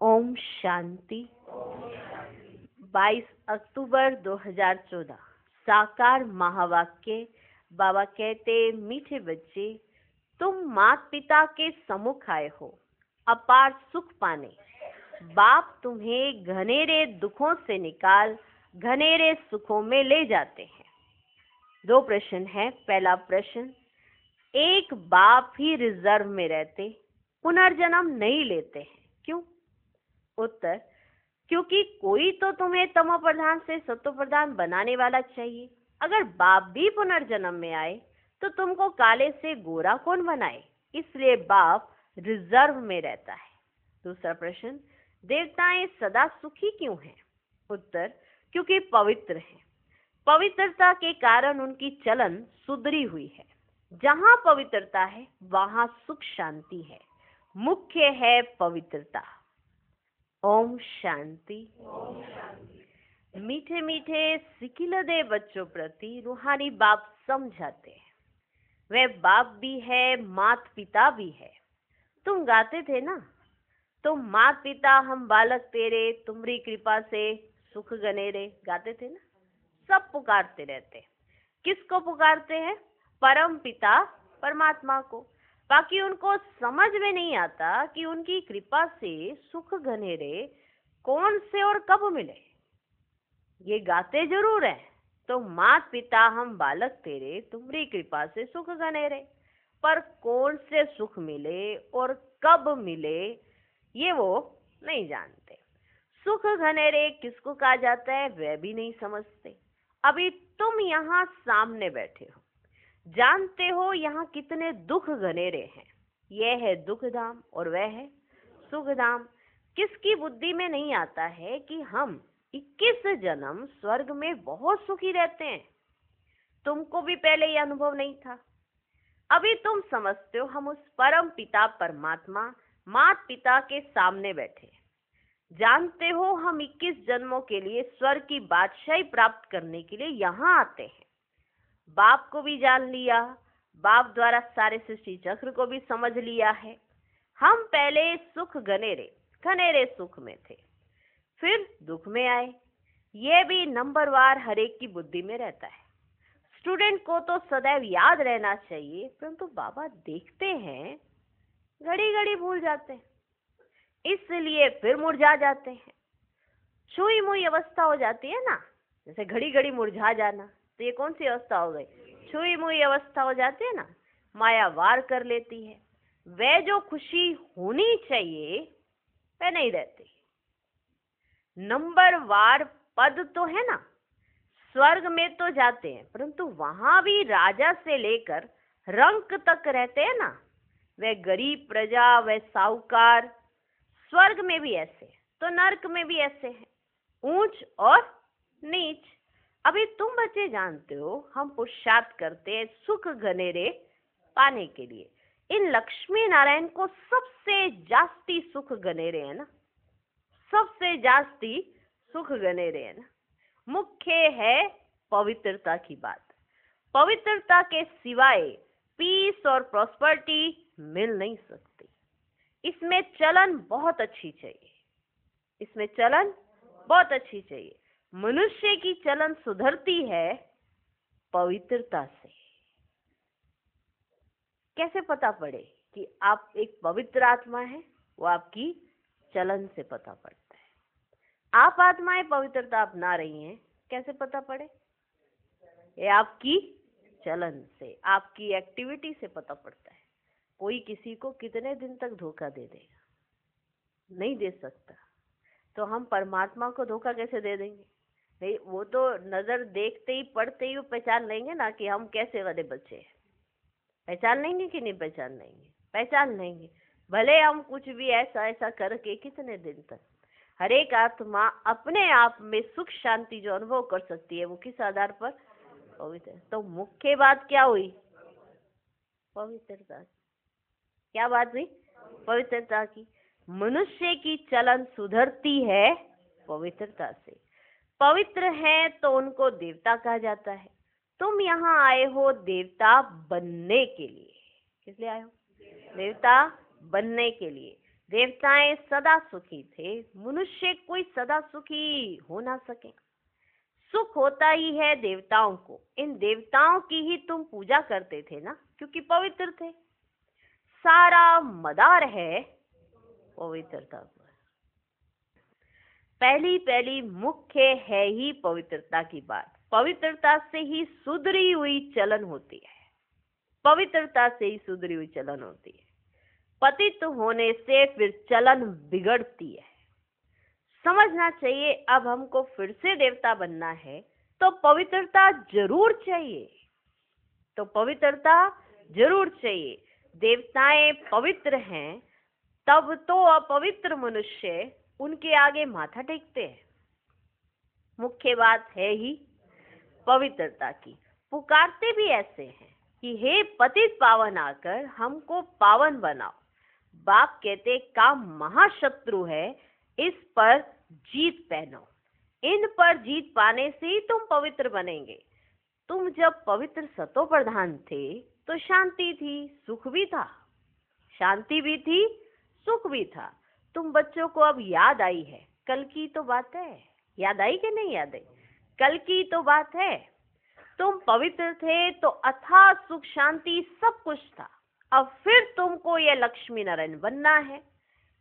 ओम शांति। 22 अक्टूबर 2014। साकार महावाक्य। बाबा कहते, मीठे बच्चे, तुम माता पिता के सम्मुख आए हो अपार सुख पाने। बाप तुम्हें घनेरे दुखों से निकाल घनेरे सुखों में ले जाते हैं। 2 प्रश्न है। पहला प्रश्न, एक बाप ही रिजर्व में रहते पुनर्जन्म नहीं लेते हैं, क्यों? उत्तर, क्योंकि कोई तो तुम्हें तमो प्रधान से सत्व प्रधान बनाने वाला चाहिए। अगर बाप भी पुनर्जन्म में आए तो तुमको काले से गोरा कौन बनाए? इसलिए बाप रिजर्व में रहता है। दूसरा प्रश्न, देवताएं सदा सुखी क्यों हैं? उत्तर, क्योंकि पवित्र हैं। पवित्रता के कारण उनकी चलन सुधरी हुई है। जहां पवित्रता है वहां सुख शांति है। मुख्य है पवित्रता। ओम शांति। मीठे मीठे सिकिलदे बच्चों प्रति रूहानी बाप समझाते हैं। वे बाप भी है, मात पिता भी है। तुम गाते थे ना, तुम मात पिता हम बालक तेरे, तुम्हारी कृपा से सुख गनेरे, गाते थे ना। सब पुकारते रहते हैं। किसको पुकारते हैं? परम पिता परमात्मा को। बाकी उनको समझ में नहीं आता कि उनकी कृपा से सुख घनेरे कौन से और कब मिले। ये गाते जरूर है, तो मात पिता हम बालक तेरे, तुम्हारी कृपा से सुख घनेरे, पर कौन से सुख मिले और कब मिले ये वो नहीं जानते। सुख घनेरे किसको कहा जाता है वह भी नहीं समझते। अभी तुम यहाँ सामने बैठे हो, जानते हो यहाँ कितने दुख घनेरे हैं। यह है दुख धाम और वह है सुख धाम। किसकी बुद्धि में नहीं आता है कि हम 21 जन्म स्वर्ग में बहुत सुखी रहते हैं? तुमको भी पहले ये अनुभव नहीं था। अभी तुम समझते हो हम उस परम पिता परमात्मा मात पिता के सामने बैठे हैं। जानते हो हम 21 जन्मों के लिए स्वर्ग की बादशाही प्राप्त करने के लिए यहाँ आते हैं। बाप को भी जान लिया, बाप द्वारा सारे सृष्टि चक्र को भी समझ लिया है। हम पहले सुख घनेरे सुख में थे, फिर दुख में आए। यह भी नंबरवार हर एक की बुद्धि में रहता है। स्टूडेंट को तो सदैव याद रहना चाहिए, परंतु बाबा देखते हैं घड़ी घड़ी भूल जाते हैं, इसलिए फिर मुरझा जाते हैं। छुई मुई अवस्था हो जाती है ना, जैसे घड़ी घड़ी मुरझा जाना, तो ये कौन सी अवस्था हो गई? छुई मुई अवस्था हो जाती है ना, माया वार कर लेती है। वह जो खुशी होनी चाहिए वह नहीं रहती। नंबरवार पद तो है ना, स्वर्ग में तो जाते हैं, परंतु वहां भी राजा से लेकर रंक तक रहते हैं ना। वह गरीब प्रजा, वह साहूकार। स्वर्ग में भी ऐसे, तो नरक में भी ऐसे हैं, ऊंच और नीच। अभी तुम बच्चे जानते हो हम पुरुषार्थ करते हैं सुख घनेरे पाने के लिए। इन लक्ष्मी नारायण को सबसे जास्ती सुख घनेरे है ना, सबसे जास्ती सुख घनेरे है ना। मुख्य है पवित्रता की बात। पवित्रता के सिवाय पीस और प्रॉस्पेरिटी मिल नहीं सकती। इसमें चलन बहुत अच्छी चाहिए, इसमें चलन बहुत अच्छी चाहिए। मनुष्य की चलन सुधरती है पवित्रता से। कैसे पता पड़े कि आप एक पवित्र आत्मा है? वो आपकी चलन से पता पड़ता है। आप आत्माएं पवित्रता अपना रही हैं, कैसे पता पड़े? ये आपकी चलन से, आपकी एक्टिविटी से पता पड़ता है। कोई किसी को कितने दिन तक धोखा दे देगा? नहीं दे सकता। तो हम परमात्मा को धोखा कैसे दे देंगे? नहीं, वो तो नजर देखते ही पढ़ते ही वो पहचान लेंगे ना कि हम कैसे वाले बच्चे हैं। पहचान लेंगे कि नहीं पहचान लेंगे? पहचान लेंगे। भले हम कुछ भी ऐसा ऐसा करके कितने दिन तक। हर एक आत्मा अपने आप में सुख शांति जो अनुभव कर सकती है वो किस आधार पर? पवित्र। तो मुख्य बात क्या हुई? पवित्रता। क्या बात हुई? पवित्रता की। मनुष्य की चलन सुधरती है पवित्रता से। पवित्र है तो उनको देवता कहा जाता है। तुम यहाँ आए हो देवता बनने के लिए। किस लिए आए हो? देवता बनने के लिए। देवताएं सदा सुखी थे, मनुष्य कोई सदा सुखी हो ना सके। सुख होता ही है देवताओं को। इन देवताओं की ही तुम पूजा करते थे ना, क्योंकि पवित्र थे। सारा मदार है पवित्रता पर। पहली पहली मुख्य है ही पवित्रता की बात। पवित्रता से ही सुधरी हुई चलन होती है। पवित्रता से ही सुधरी हुई चलन होती है। पतित होने से फिर चलन बिगड़ती है। समझना चाहिए, अब हमको फिर से देवता बनना है तो पवित्रता जरूर चाहिए। तो पवित्रता जरूर चाहिए। देवताएं पवित्र हैं, तब तो अपवित्र मनुष्य उनके आगे माथा टेकते हैं। मुख्य बात है ही पवित्रता की। पुकारते भी ऐसे हैं कि हे पतित पावन आकर हमको पावन बनाओ। बाप कहते काम महाशत्रु है, इस पर जीत पहनो। इन पर जीत पाने से ही तुम पवित्र बनेंगे। तुम जब पवित्र सतो प्रधान थे तो शांति थी, सुख भी था। शांति भी थी, सुख भी था। तुम बच्चों को अब याद आई है, कल की तो बात है। याद आई कि नहीं याद आई? कल की तो बात है। तुम पवित्र थे तो अथाह सुख शांति सब कुछ था। अब फिर तुमको ये लक्ष्मी नारायण बनना है।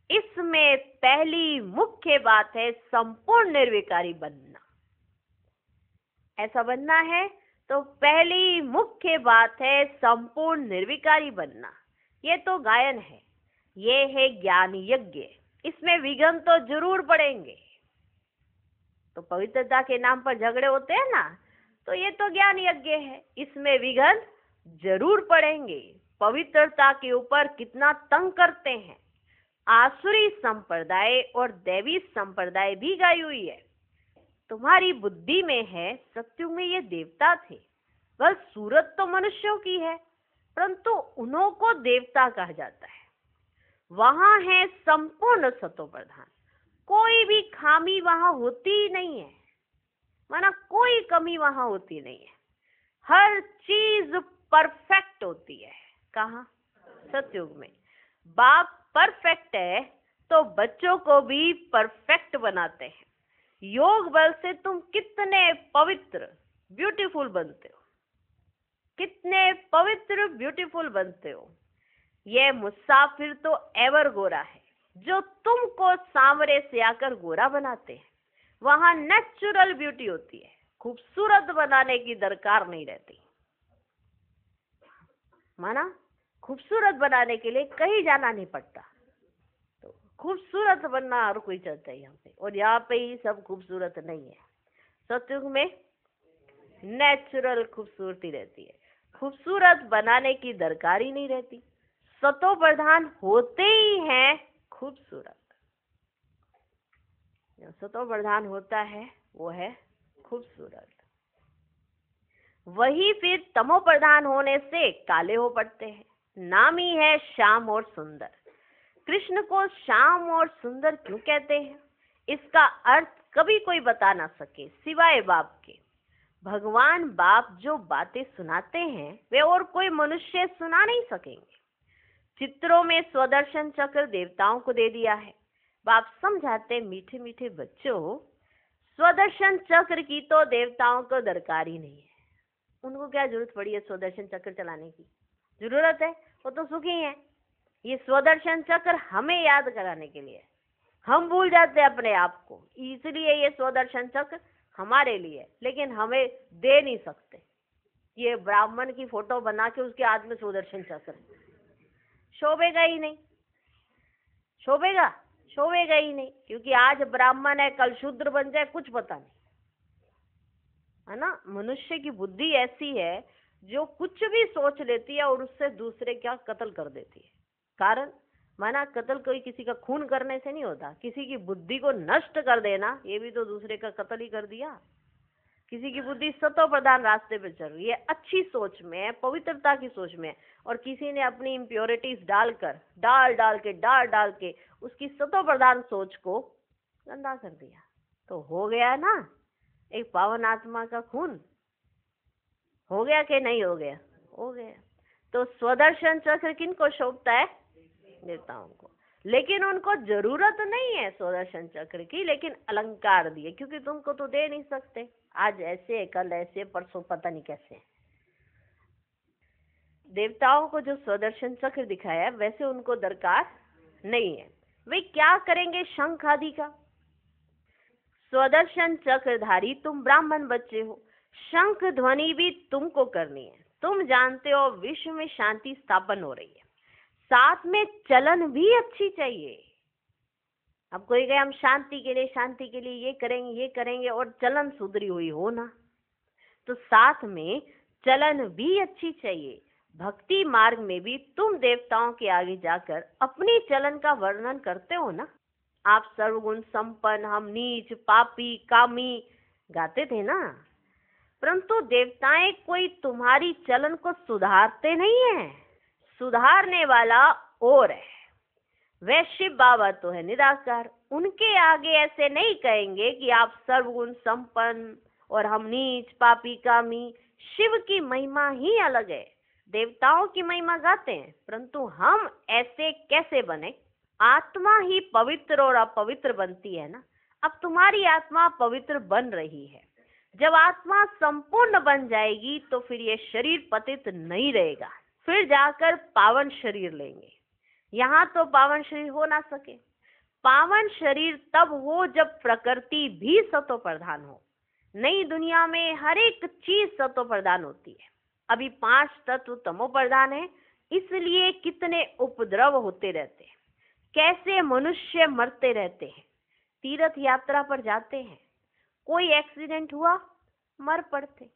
इसमें पहली मुख्य बात है संपूर्ण निर्विकारी बनना। ऐसा बनना है तो पहली मुख्य बात है संपूर्ण निर्विकारी बनना। ये तो गायन है, ये है ज्ञान यज्ञ। इसमें विघ्न तो जरूर पड़ेंगे। तो पवित्रता के नाम पर झगड़े होते हैं ना, तो ये तो ज्ञान यज्ञ है, इसमें विघ्न जरूर पड़ेंगे। पवित्रता के ऊपर कितना तंग करते हैं। आसुरी संप्रदाय और दैवी संप्रदाय भी गाई हुई है। तुम्हारी बुद्धि में है सत्युग में ये देवता थे, वह सूरत तो मनुष्यों की है, परंतु उन्हों को देवता कहा जाता है। वहां है संपूर्ण सतो प्रधान। कोई भी खामी वहां होती ही नहीं है, माना कोई कमी वहां होती नहीं है। हर चीज परफेक्ट होती है। कहाँ? सतयुग में। बाप परफेक्ट है तो बच्चों को भी परफेक्ट बनाते हैं। योग बल से तुम कितने पवित्र ब्यूटीफुल बनते हो, कितने पवित्र ब्यूटीफुल बनते हो। ये मुसाफिर तो एवर गोरा है, जो तुमको सांवरे से आकर गोरा बनाते हैं। वहां नेचुरल ब्यूटी होती है, खूबसूरत बनाने की दरकार नहीं रहती। माना खूबसूरत बनाने के लिए कहीं जाना नहीं पड़ता। तो खूबसूरत बनना हर कोई चाहता है यहाँ पे, और यहाँ पे ही सब खूबसूरत नहीं है। सतयुग में नेचुरल खूबसूरती रहती है, खूबसूरत बनाने की दरकार ही नहीं रहती। सतो प्रधान होते ही हैं खूबसूरत। जो सतो प्रधान होता है वो है खूबसूरत। वही फिर तमो प्रधान होने से काले हो पड़ते हैं। नाम ही है श्याम और सुंदर। कृष्ण को श्याम और सुंदर क्यों कहते हैं, इसका अर्थ कभी कोई बता ना सके सिवाय बाप के। भगवान बाप जो बातें सुनाते हैं वे और कोई मनुष्य सुना नहीं सकेंगे। चित्रों में स्वदर्शन चक्र देवताओं को दे दिया है। बाप समझाते मीठे मीठे बच्चों, स्वदर्शन चक्र की तो देवताओं को दरकार ही नहीं है। उनको क्या जरूरत पड़ी है स्वदर्शन चक्र चलाने की? जरूरत है, वो तो सुखी है। ये स्वदर्शन चक्र हमें याद कराने के लिए, हम भूल जाते हैं अपने आप को, इसलिए ये स्वदर्शन चक्र हमारे लिए, लेकिन हमें दे नहीं सकते। ये ब्राह्मण की फोटो बना के उसके हाथ में स्वदर्शन चक्र, शोभेगा ही नहीं। शोभेगा? शोभेगा ही नहीं, क्योंकि आज ब्राह्मण है कल शूद्र बन जाए कुछ पता नहीं, है ना। मनुष्य की बुद्धि ऐसी है जो कुछ भी सोच लेती है और उससे दूसरे क्या कत्ल कर देती है। कारण माना कत्ल कोई किसी का खून करने से नहीं होता, किसी की बुद्धि को नष्ट कर देना ये भी तो दूसरे का कत्ल ही कर दिया। किसी की बुद्धि सतो प्रधान रास्ते पे चल रही है, अच्छी सोच में है, पवित्रता की सोच में है, और किसी ने अपनी इम्प्योरिटीज डालकर डाल के उसकी सतो प्रधान सोच को गंदा कर दिया, तो हो गया ना एक पावन आत्मा का खून। हो गया कि नहीं हो गया? हो गया। तो स्वदर्शन चक्र किनको शोभता है? देवताओं को। लेकिन उनको जरूरत नहीं है सुदर्शन चक्र की, लेकिन अलंकार दिए, क्योंकि तुमको तो दे नहीं सकते, आज ऐसे कल ऐसे परसों पता नहीं कैसे। देवताओं को जो सुदर्शन चक्र दिखाया वैसे उनको दरकार नहीं है। वे क्या करेंगे शंख आदि का? सुदर्शन चक्रधारी तुम ब्राह्मण बच्चे हो, शंख ध्वनि भी तुमको करनी है। तुम जानते हो विश्व में शांति स्थापन हो रही है, साथ में चलन भी अच्छी चाहिए। अब कोई कहे हम शांति के लिए ये करेंगे और चलन सुधरी हुई हो ना, तो साथ में चलन भी अच्छी चाहिए। भक्ति मार्ग में भी तुम देवताओं के आगे जाकर अपनी चलन का वर्णन करते हो ना। आप सर्वगुण संपन्न, हम नीच, पापी, कामी गाते थे ना, परंतु देवताएं कोई तुम्हारी चलन को सुधारते नहीं है, सुधारने वाला और है। वह शिव बाबा तो है निराकार, उनके आगे ऐसे नहीं कहेंगे कि आप सर्वगुण संपन्न और हम नीच, पापी, कामी। शिव की महिमा ही अलग है, देवताओं की महिमा गाते हैं, परंतु हम ऐसे कैसे बने? आत्मा ही पवित्र और अपवित्र बनती है ना। अब तुम्हारी आत्मा पवित्र बन रही है, जब आत्मा संपूर्ण बन जाएगी तो फिर ये शरीर पतित नहीं रहेगा, फिर जाकर पावन शरीर लेंगे। यहाँ तो पावन शरीर हो ना सके। पावन शरीर तब हो जब प्रकृति भी सतो प्रधान हो। नई दुनिया में हर एक चीज सतो प्रधान होती है। अभी 5 तत्व तमो प्रधान है, इसलिए कितने उपद्रव होते रहते हैं, कैसे मनुष्य मरते रहते हैं। तीर्थ यात्रा पर जाते हैं, कोई एक्सीडेंट हुआ, मर पड़ते।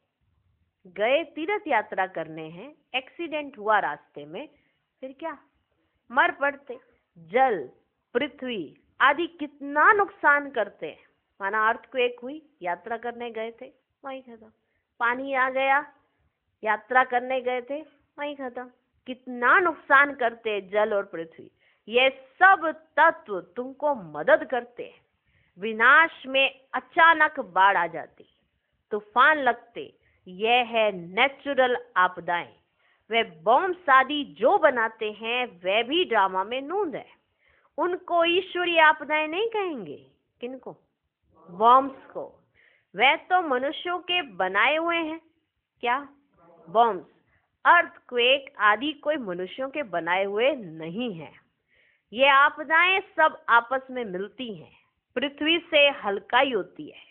गए तीर्थ यात्रा करने हैं, एक्सीडेंट हुआ रास्ते में, फिर क्या, मर पड़ते। जल, पृथ्वी आदि कितना नुकसान करते हैं। माना अर्थक्वेक हुई, यात्रा करने गए थे, वहीं खत्म। पानी आ गया, यात्रा करने गए थे, वहीं खत्म। कितना नुकसान करते हैं जल और पृथ्वी। ये सब तत्व तुमको मदद करते हैं। विनाश में अचानक बाढ़ आ जाती, तूफान लगते, यह है नेचुरल आपदाएं। वे बॉम्ब आदि जो बनाते हैं वह भी ड्रामा में नूंद है। उनको ईश्वरीय आपदाएं नहीं कहेंगे। किनको? बॉम्ब्स को। वह तो मनुष्यों के बनाए हुए हैं। क्या? बॉम्ब्स, अर्थक्वेक आदि कोई मनुष्यों के बनाए हुए नहीं है। ये आपदाएं सब आपस में मिलती हैं, पृथ्वी से हल्काई होती है।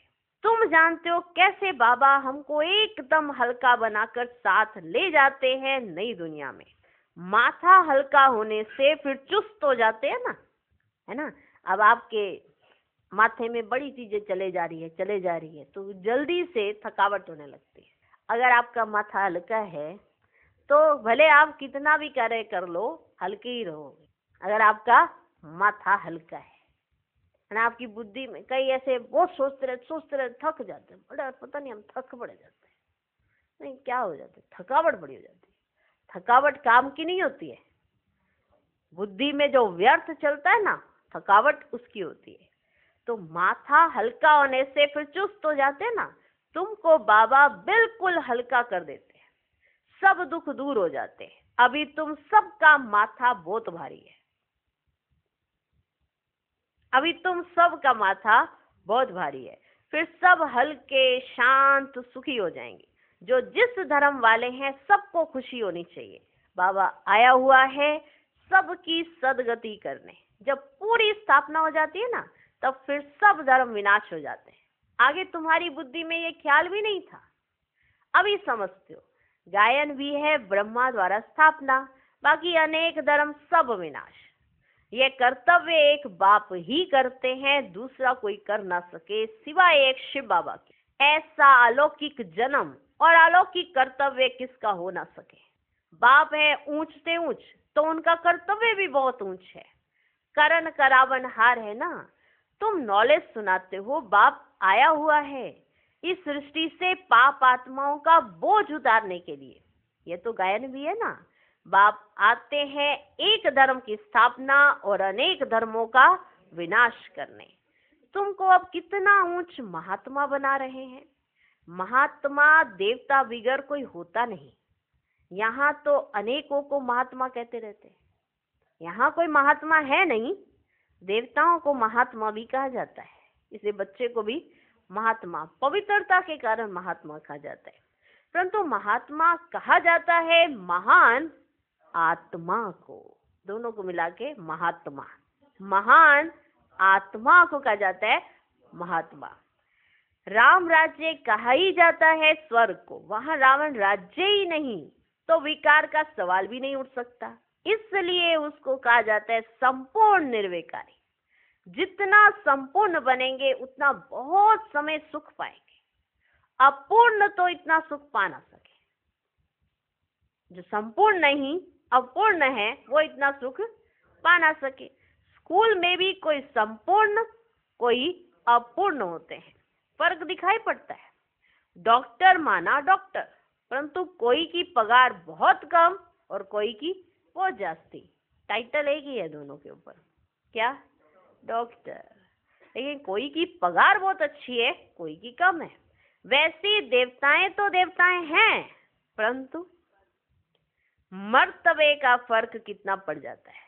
तुम जानते हो कैसे बाबा हमको एकदम हल्का बनाकर साथ ले जाते हैं नई दुनिया में। माथा हल्का होने से फिर चुस्त हो जाते हैं ना, है ना। अब आपके माथे में बड़ी चीजें चले जा रही है तो जल्दी से थकावट होने लगती है। अगर आपका माथा हल्का है तो भले आप कितना भी कार्य कर लो, हल्के ही रहोगे। अगर आपका माथा हल्का है ना, आपकी बुद्धि में कई ऐसे बहुत सोचते रहे थक जाते हैं, बड़ा पता नहीं हम थक पड़ जाते हैं, नहीं क्या हो जाता है, थकावट बड़ी हो जाती है। थकावट काम की नहीं होती है, बुद्धि में जो व्यर्थ चलता है ना, थकावट उसकी होती है। तो माथा हल्का होने से फिर चुस्त हो जाते हैं ना, तुमको बाबा बिल्कुल हल्का कर देते हैं, सब दुख दूर हो जाते हैं। अभी तुम सबका माथा बहुत भारी है, अभी तुम सबका माथा बहुत भारी है, फिर सब हल्के शांत सुखी हो जाएंगे। जो जिस धर्म वाले हैं सबको खुशी होनी चाहिए। बाबा आया हुआ है सबकी सदगति करने। जब पूरी स्थापना हो जाती है ना, तब फिर सब धर्म विनाश हो जाते हैं। आगे तुम्हारी बुद्धि में ये ख्याल भी नहीं था, अभी समझते हो। गायन भी है ब्रह्मा द्वारा स्थापना, बाकी अनेक धर्म सब विनाश। ये कर्तव्य एक बाप ही करते हैं, दूसरा कोई कर ना सके सिवाय एक शिव बाबा के। ऐसा अलौकिक जन्म और अलौकिक कर्तव्य किसका हो ना सके। बाप है ऊंच से ऊंच, तो उनका कर्तव्य भी बहुत ऊंच है। करण करावन हार है ना, तुम नॉलेज सुनाते हो, बाप आया हुआ है इस सृष्टि से पाप आत्माओं का बोझ उतारने के लिए। ये तो गायन भी है ना, बाप आते हैं एक धर्म की स्थापना और अनेक धर्मों का विनाश करने। तुमको अब कितना ऊंच महात्मा बना रहे हैं। महात्मा देवता बिगर कोई होता नहीं। यहाँ तो अनेकों को महात्मा कहते रहते हैं। यहाँ कोई महात्मा है नहीं। देवताओं को महात्मा भी कहा जाता है, इसे बच्चे को भी महात्मा, पवित्रता के कारण महात्मा कहा जाता है। परंतु महात्मा कहा जाता है महान आत्मा को, दोनों को मिला के महात्मा, महान आत्मा को कहा जाता है महात्मा। राम राज्य कहा ही जाता है स्वर्ग को, वहां रावण राज्य ही नहीं तो विकार का सवाल भी नहीं उठ सकता, इसलिए उसको कहा जाता है संपूर्ण निर्विकारी। जितना संपूर्ण बनेंगे उतना बहुत समय सुख पाएंगे, अपूर्ण तो इतना सुख पा ना सके। जो संपूर्ण नहीं अपूर्ण है वो इतना सुख पा ना सके। स्कूल में भी कोई संपूर्ण कोई अपूर्ण होते हैं, फर्क दिखाई पड़ता है। डॉक्टर माना डॉक्टर, परंतु कोई की पगार बहुत कम और कोई की बहुत जास्ती, टाइटल एक ही है दोनों के ऊपर, क्या, डॉक्टर। लेकिन कोई की पगार बहुत अच्छी है, कोई की कम है। वैसे देवताएं तो देवताएं हैं, परंतु मर्तबे का फर्क कितना पड़ जाता है।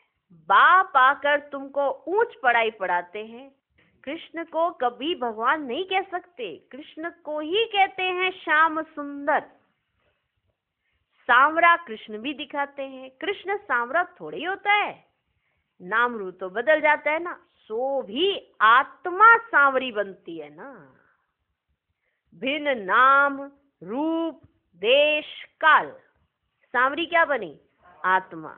बाप आकर तुमको ऊंच पढ़ाई पढ़ाते हैं, कृष्ण को कभी भगवान नहीं कह सकते, कृष्ण को ही कहते हैं श्याम सुंदर। सांवरा कृष्ण भी दिखाते हैं, कृष्ण सांवरा थोड़ी होता है, नाम रूप तो बदल जाता है ना, सो भी आत्मा सांवरी बनती है ना। भिन्न नाम रूप देश काल, सांवरी क्या बनी, आत्मा।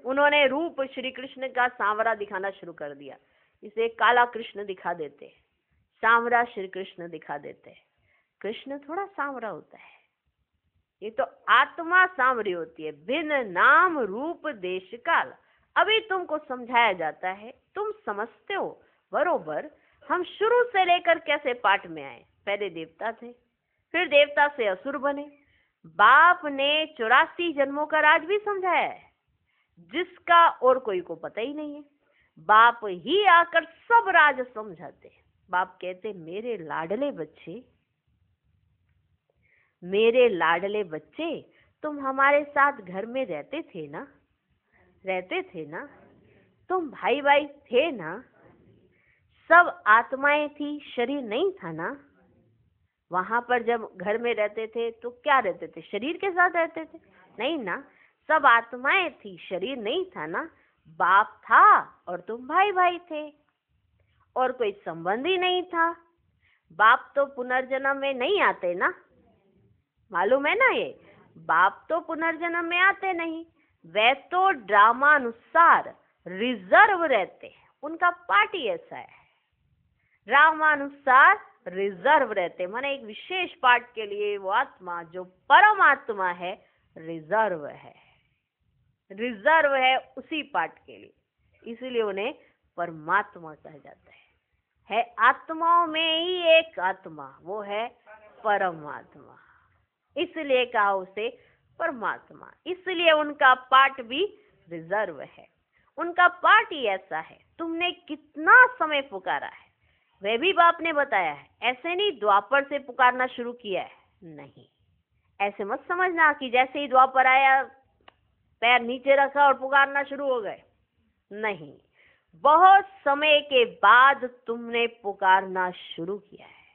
उन्होंने रूप श्री कृष्ण का सांवरा दिखाना शुरू कर दिया, इसे काला कृष्ण दिखा देते हैं, सांवरा श्री कृष्ण दिखा देते हैं। कृष्ण थोड़ा सांवरा होता है, ये तो आत्मा सांवरी होती है। भिन्न नाम रूप देश काल, अभी तुमको समझाया जाता है, तुम समझते हो बरोबर। हम शुरू से लेकर कैसे पाठ में आए, पहले देवता थे, फिर देवता से असुर बने। बाप ने 84 जन्मों का राज भी समझाया है, जिसका और कोई को पता ही नहीं है। बाप ही आकर सब राज समझाते हैं। बाप कहते मेरे लाडले बच्चे, मेरे लाडले बच्चे, तुम हमारे साथ घर में रहते थे ना, रहते थे ना, तुम भाई भाई थे ना, सब आत्माएं थी, शरीर नहीं था ना। वहां पर जब घर में रहते थे तो क्या रहते थे, शरीर के साथ रहते थे, नहीं ना, सब आत्माएं थी, शरीर नहीं था ना। बाप था और तुम भाई भाई थे, और कोई संबंध ही नहीं था। बाप तो पुनर्जन्म में नहीं आते ना, मालूम है ना, ये बाप तो पुनर्जन्म में आते नहीं, वे तो ड्रामानुसार रिजर्व रहते हैं, उनका पार्ट ही ऐसा है, ड्रामानुसार रिजर्व रहते, माने एक विशेष पार्ट के लिए वो आत्मा जो परमात्मा है रिजर्व है, रिजर्व है उसी पार्ट के लिए, इसीलिए उन्हें परमात्मा कहा जाता है आत्माओं में ही एक आत्मा, वो है परमात्मा, इसलिए कहा उसे परमात्मा। इसलिए उनका पार्ट भी रिजर्व है, उनका पार्ट ही ऐसा है। तुमने कितना समय पुकारा है वह भी बाप ने बताया है, ऐसे नहीं द्वापर से पुकारना शुरू किया है, नहीं, ऐसे मत समझना कि जैसे ही द्वापर आया पैर नीचे रखा और पुकारना शुरू हो गए, नहीं, बहुत समय के बाद तुमने पुकारना शुरू किया है।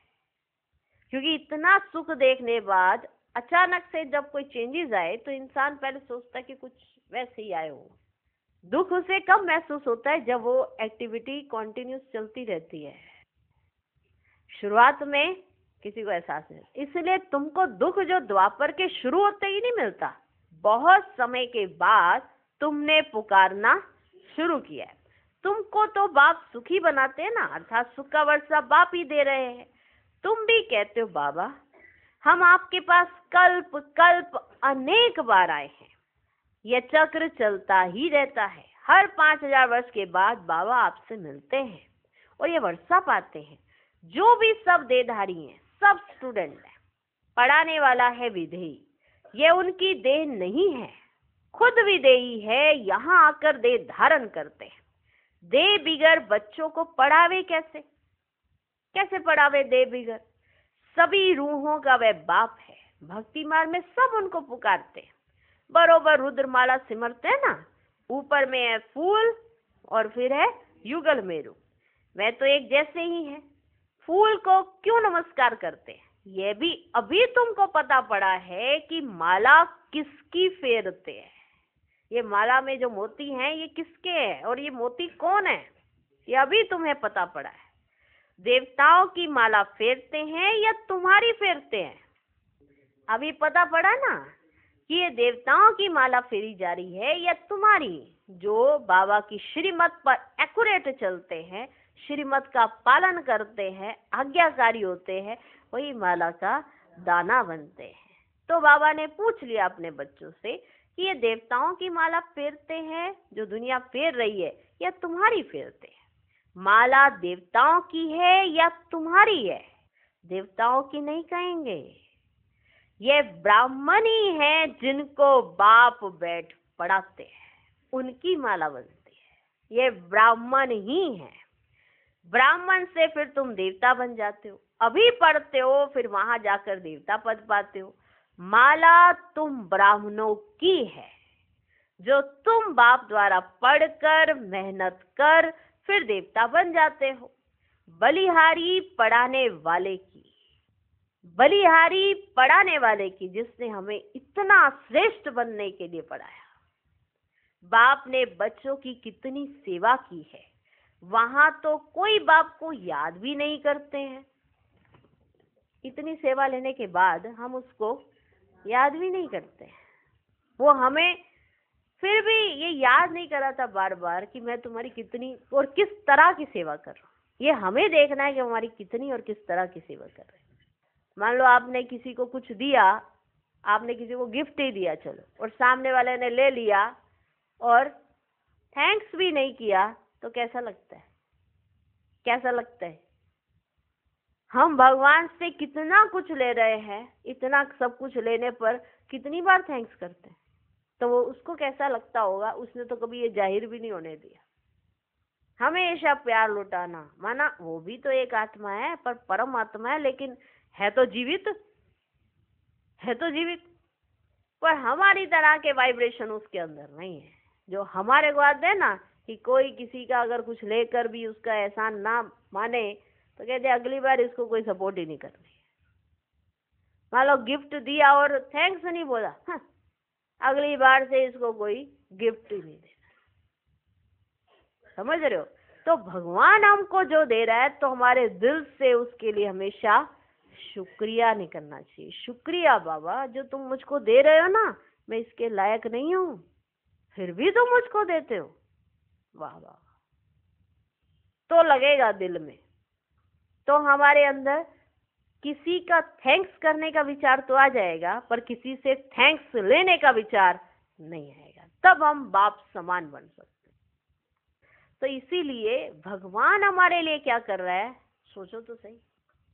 क्योंकि इतना सुख देखने बाद अचानक से जब कोई चेंजेस आए तो इंसान पहले सोचता है कि कुछ वैसे ही आए हो। दुख उसे कब महसूस होता है जब वो एक्टिविटी कंटिन्यूस चलती रहती है, शुरुआत में किसी को एहसास नहीं, इसलिए तुमको दुख जो द्वापर के शुरू होते ही नहीं मिलता, बहुत समय के बाद तुमने पुकारना शुरू किया है। तुमको तो बाप सुखी बनाते हैं ना, अर्थात सुख का वर्षा बाप ही दे रहे हैं। तुम भी कहते हो बाबा हम आपके पास कल्प कल्प अनेक बार आए हैं, यह चक्र चलता ही रहता है, हर 5000 वर्ष के बाद बाबा आपसे मिलते हैं और ये वर्षा पाते हैं। जो भी सब देहधारी हैं, सब स्टूडेंट हैं, पढ़ाने वाला है विधेयी, ये उनकी देह नहीं है, खुद विधेयी है, यहाँ आकर देह धारण करते हैं। देह बिगर बच्चों को पढ़ावे कैसे, कैसे पढ़ावे देह बिगर? सभी रूहों का वह बाप है, भक्ति मार्ग में सब उनको पुकारते हैं, बरोबर रुद्रमाला सिमरते हैं ना, ऊपर में है फूल और फिर है युगल मेरु। वह तो एक जैसे ही हैं। फूल को क्यों नमस्कार करते हैं? ये भी अभी तुमको पता पड़ा है कि माला किसकी फेरते हैं। ये माला में जो मोती हैं ये किसके हैं और ये मोती कौन है, ये अभी तुम्हें पता पड़ा है। देवताओं की माला फेरते हैं या तुम्हारी फेरते हैं? अभी पता पड़ा ना कि ये देवताओं की माला फेरी जा रही है या तुम्हारी। जो बाबा की श्रीमत पर एक्यूरेट चलते हैं, श्रीमत का पालन करते हैं, आज्ञाकारी होते हैं, वही माला का दाना बनते हैं। तो बाबा ने पूछ लिया अपने बच्चों से कि ये देवताओं की माला फेरते हैं जो दुनिया फेर रही है या तुम्हारी फेरते हैं? माला देवताओं की है या तुम्हारी है? देवताओं की नहीं कहेंगे, ये ब्राह्मण ही हैं जिनको बाप बैठ पढ़ाते हैं, उनकी माला बनती है। ये ब्राह्मण ही हैं। ब्राह्मण से फिर तुम देवता बन जाते हो, अभी पढ़ते हो फिर वहां जाकर देवता पद पाते हो। माला तुम ब्राह्मणों की है जो तुम बाप द्वारा पढ़कर मेहनत कर फिर देवता बन जाते हो। बलिहारी पढ़ाने वाले की, बलिहारी पढ़ाने वाले की, जिसने हमें इतना श्रेष्ठ बनने के लिए पढ़ाया। बाप ने बच्चों की कितनी सेवा की है, वहां तो कोई बाप को याद भी नहीं करते हैं। इतनी सेवा लेने के बाद हम उसको याद भी नहीं करते हैं। वो हमें फिर भी ये याद नहीं करा था बार बार कि मैं तुम्हारी कितनी और किस तरह की सेवा कर रहा हूँ। ये हमें देखना है कि हमारी कितनी और किस तरह की सेवा कर रहे हैं। मान लो आपने किसी को कुछ दिया, आपने किसी को गिफ्ट ही दिया चलो, और सामने वाले ने ले लिया और थैंक्स भी नहीं किया, तो कैसा लगता है? कैसा लगता है? हम भगवान से कितना कुछ ले रहे हैं, इतना सब कुछ लेने पर कितनी बार थैंक्स करते हैं, तो वो उसको कैसा लगता होगा? उसने तो कभी ये जाहिर भी नहीं होने दिया। हमेशा प्यार लुटाना, माना वो भी तो एक आत्मा है पर परम आत्मा है, लेकिन है तो जीवित, है तो जीवित, पर हमारी तरह के वाइब्रेशन उसके अंदर नहीं है। जो हमारे को आते हैं ना कि कोई किसी का अगर कुछ लेकर भी उसका एहसान ना माने तो कहते अगली बार इसको कोई सपोर्ट ही नहीं करनी। मान लो गिफ्ट दिया और थैंक्स नहीं बोला, हाँ, अगली बार से इसको कोई गिफ्ट ही नहीं देना। समझ रहे हो? तो भगवान हमको जो दे रहा है तो हमारे दिल से उसके लिए हमेशा शुक्रिया नहीं करना चाहिए। शुक्रिया बाबा, जो तुम मुझको दे रहे हो ना, मैं इसके लायक नहीं हूं, फिर भी तुम मुझको देते हो, वाह वाह। तो लगेगा दिल में, तो हमारे अंदर किसी का थैंक्स करने का विचार तो आ जाएगा, पर किसी से थैंक्स लेने का विचार नहीं आएगा। तब हम बाप समान बन सकते। तो इसीलिए भगवान हमारे लिए क्या कर रहा है, सोचो तो सही।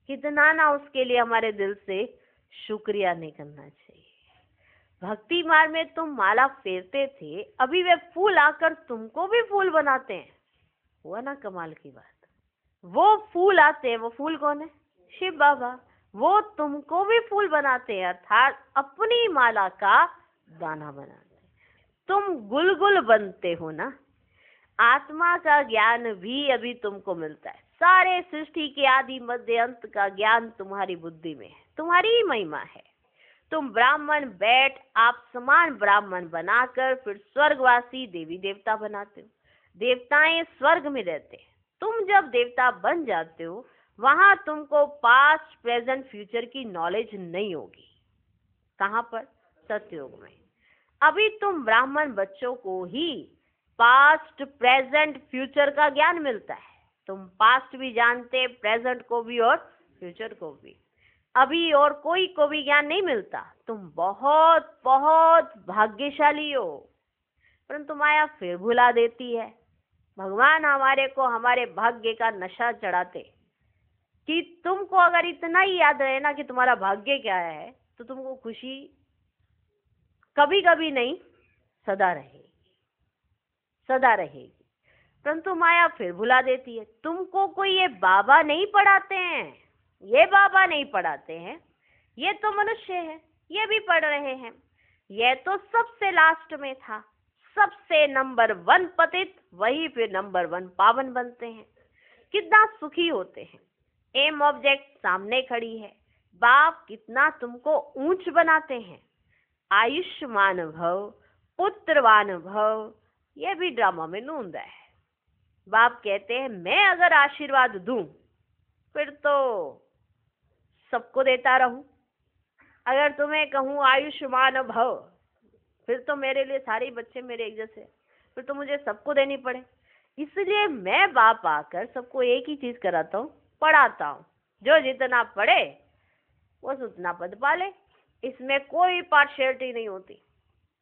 कितना ना उसके लिए हमारे दिल से शुक्रिया नहीं करना चाहिए। भक्ति मार्ग में तुम माला फेरते थे, अभी वे फूल आकर तुमको भी फूल बनाते हैं। हुआ ना कमाल की बात? वो फूल आते हैं, वो फूल कौन है? शिव बाबा। वो तुमको भी फूल बनाते हैं, अर्थात अपनी माला का दाना बनाते हैं। तुम गुलगुल बनते हो ना। आत्मा का ज्ञान भी अभी तुमको मिलता है। सारे सृष्टि के आदि मध्य अंत का ज्ञान तुम्हारी बुद्धि में है, तुम्हारी ही महिमा है। तुम ब्राह्मण बैठ आप समान ब्राह्मण बनाकर फिर स्वर्गवासी देवी देवता बनाते हो। देवताएं स्वर्ग में रहते हैं। तुम जब देवता बन जाते हो, वहां तुमको पास्ट प्रेजेंट फ्यूचर की नॉलेज नहीं होगी। कहाँ पर? सतयुग में। अभी तुम ब्राह्मण बच्चों को ही पास्ट प्रेजेंट फ्यूचर का ज्ञान मिलता है। तुम पास्ट भी जानते, प्रेजेंट को भी और फ्यूचर को भी। अभी और कोई को भी ज्ञान नहीं मिलता। तुम बहुत बहुत भाग्यशाली हो, परंतु माया फिर भुला देती है। भगवान हमारे को हमारे भाग्य का नशा चढ़ाते कि तुमको अगर इतना ही याद रहे ना कि तुम्हारा भाग्य क्या है, तो तुमको खुशी कभी कभी नहीं, सदा रहेगी, सदा रहेगी। परंतु माया फिर भुला देती है। तुमको कोई ये बाबा नहीं पढ़ाते हैं, ये बाबा नहीं पढ़ाते हैं, ये तो मनुष्य है, ये भी पढ़ रहे हैं। ये तो सबसे लास्ट में था, सबसे नंबर 1 पतित वही फिर नंबर 1 पावन बनते हैं। कितना सुखी होते हैं। एम ऑब्जेक्ट सामने खड़ी है, बाप कितना तुमको ऊंच बनाते हैं। आयुष्मान भव, पुत्रवान भव, यह भी ड्रामा में नूंदा है। बाप कहते हैं मैं अगर आशीर्वाद दूं फिर तो सबको देता रहूं। अगर तुम्हें कहूं आयुष्मान भव, फिर तो मेरे लिए सारे बच्चे मेरे एक जैसे, फिर तो मुझे सबको देनी पड़े। इसलिए मैं बाप आकर सबको एक ही चीज कराता हूँ, पढ़ाता हूँ। जो जितना पढ़े वो उतना पद पाले। इसमें कोई पार्शियलिटी नहीं होती।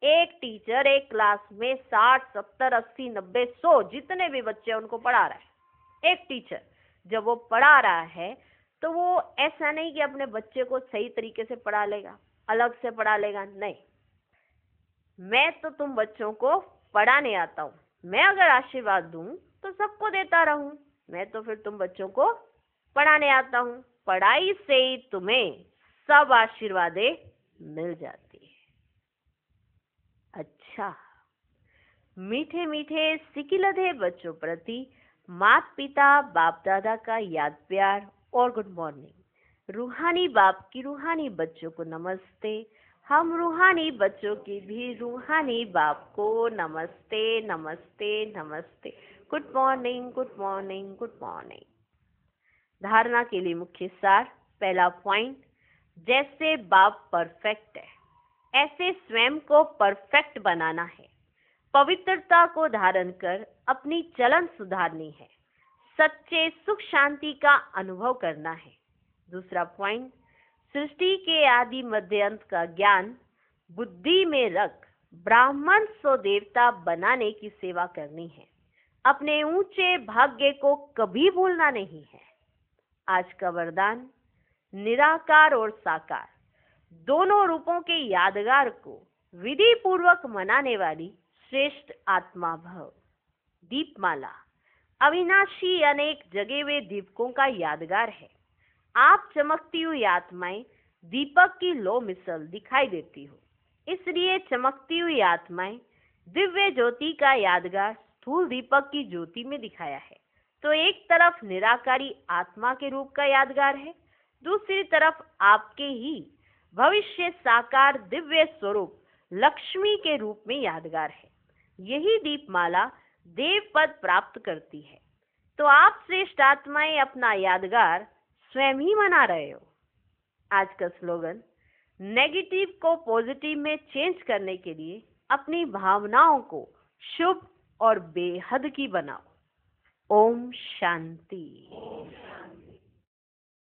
एक टीचर एक क्लास में 60, 70, 80, 90, 100 जितने भी बच्चे उनको पढ़ा रहा है। एक टीचर जब वो पढ़ा रहा है तो वो ऐसा नहीं कि अपने बच्चे को सही तरीके से पढ़ा लेगा, अलग से पढ़ा लेगा, नहीं। मैं तो तुम बच्चों को पढ़ाने आता हूँ। मैं अगर आशीर्वाद दूं तो सबको देता रहूं। मैं तो फिर तुम बच्चों को पढ़ाने आता हूँ। पढ़ाई से ही तुम्हें सब आशीर्वादें मिल जाती है। अच्छा, मीठे मीठे सिकिलधे बच्चों प्रति माता पिता बाप दादा का याद प्यार और गुड मॉर्निंग। रूहानी बाप की रूहानी बच्चों को नमस्ते। हम रूहानी बच्चों की भी रूहानी बाप को नमस्ते नमस्ते नमस्ते। Good morning good morning good morning. धारणा के लिए मुख्य सार। पहला पॉइंट, जैसे बाप परफेक्ट है ऐसे स्वयं को परफेक्ट बनाना है। पवित्रता को धारण कर अपनी चलन सुधारनी है। सच्चे सुख शांति का अनुभव करना है। दूसरा पॉइंट, सृष्टि के आदि मध्य अंत का ज्ञान बुद्धि में रख ब्राह्मण सो देवता बनाने की सेवा करनी है। अपने ऊंचे भाग्य को कभी भूलना नहीं है। आज का वरदान, निराकार और साकार दोनों रूपों के यादगार को विधि पूर्वक मनाने वाली श्रेष्ठ आत्मा भव। दीपमाला अविनाशी अनेक जगे हुए दीपकों का यादगार है। आप चमकती हुई आत्माएं दीपक की लो मिसल दिखाई देती हो, इसलिए चमकती हुई आत्माएं दिव्य ज्योति का यादगार स्थूल दीपक की ज्योति में दिखाया है। तो एक तरफ निराकारी आत्मा के रूप का यादगार है, दूसरी तरफ आपके ही भविष्य साकार दिव्य स्वरूप लक्ष्मी के रूप में यादगार है। यही दीपमाला देव पद प्राप्त करती है। तो आप श्रेष्ठ आत्माएं अपना यादगार स्वयं ही मना रहे हो। आज का स्लोगन, नेगेटिव को पॉजिटिव में चेंज करने के लिए अपनी भावनाओं को शुभ और बेहद की बनाओ। ओम शांति।